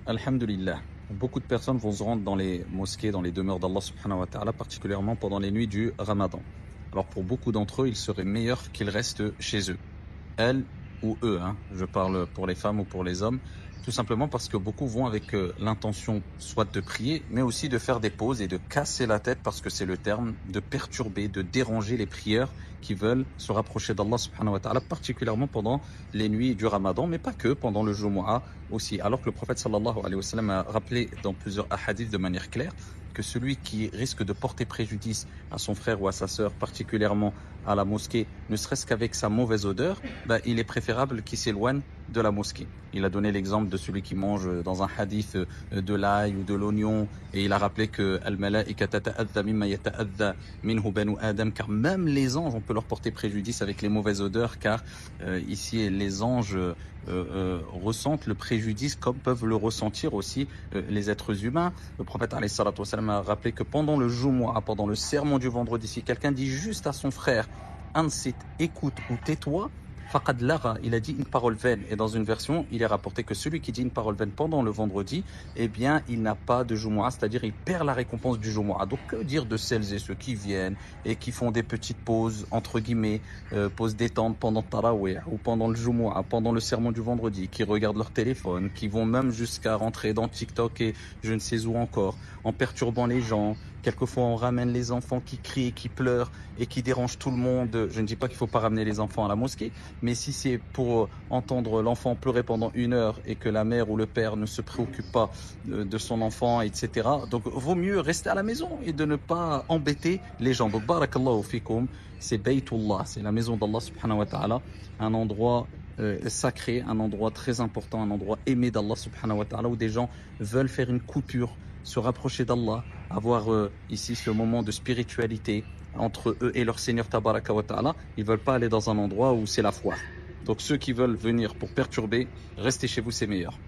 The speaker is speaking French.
Alhamdulillah. Beaucoup de personnes vont se rendre dans les mosquées, dans les demeures d'Allah subhanahu wa ta'ala, particulièrement pendant les nuits du Ramadan. Alors pour beaucoup d'entre eux, il serait meilleur qu'ils restent chez eux. Elles ou eux, hein, je parle pour les femmes ou pour les hommes, tout simplement parce que beaucoup vont avec l'intention soit de prier, mais aussi de faire des pauses et de casser la tête, parce que c'est le terme, de perturber, de déranger les prieurs qui veulent se rapprocher d'Allah subhanahu wa ta'ala, particulièrement pendant les nuits du Ramadan, mais pas que, pendant le Jumu'ah aussi. Alors que le prophète sallallahu alayhi wa sallam a rappelé dans plusieurs hadiths de manière claire que celui qui risque de porter préjudice à son frère ou à sa sœur, particulièrement à la mosquée, ne serait-ce qu'avec sa mauvaise odeur, il est préférable qu'il s'éloigne de la mosquée. Il a donné l'exemple de celui qui mange dans un hadith de l'ail ou de l'oignon, et il a rappelé que car même les anges, on peut leur porter préjudice avec les mauvaises odeurs, car ici les anges ressentent le préjudice comme peuvent le ressentir aussi les êtres humains. Le prophète alayhi salatu wa sallam a rappelé que pendant le Jumu'ah, pendant le sermon du vendredi, si quelqu'un dit juste à son frère Ansit, écoute ou tais-toi, faqad lara, il a dit une parole vaine. Et dans une version, il est rapporté que celui qui dit une parole vaine pendant le vendredi, eh bien, il n'a pas de Jumu'ah, c'est-à-dire il perd la récompense du Jumu'ah. Donc, que dire de celles et ceux qui viennent et qui font des petites pauses, entre guillemets, pauses détente pendant Tarawih ou pendant le Jumu'ah, pendant le sermon du vendredi, qui regardent leur téléphone, qui vont même jusqu'à rentrer dans TikTok et je ne sais où encore, en perturbant les gens. Quelquefois, on ramène les enfants qui crient, qui pleurent et qui dérangent tout le monde. Je ne dis pas qu'il ne faut pas ramener les enfants à la mosquée, mais si c'est pour entendre l'enfant pleurer pendant 1 heure et que la mère ou le père ne se préoccupe pas de son enfant, etc., donc vaut mieux rester à la maison et de ne pas embêter les gens. Donc, barakallahu fikum, c'est Baytullah, c'est la maison d'Allah subhanahu wa ta'ala, un endroit sacré, un endroit très important, un endroit aimé d'Allah subhanahu wa ta'ala, où des gens veulent faire une coupure, se rapprocher d'Allah, avoir ici ce moment de spiritualité entre eux et leur Seigneur tabaraka wa ta'ala. Ils veulent pas aller dans un endroit où c'est la foire. Donc ceux qui veulent venir pour perturber, restez chez vous, c'est meilleur.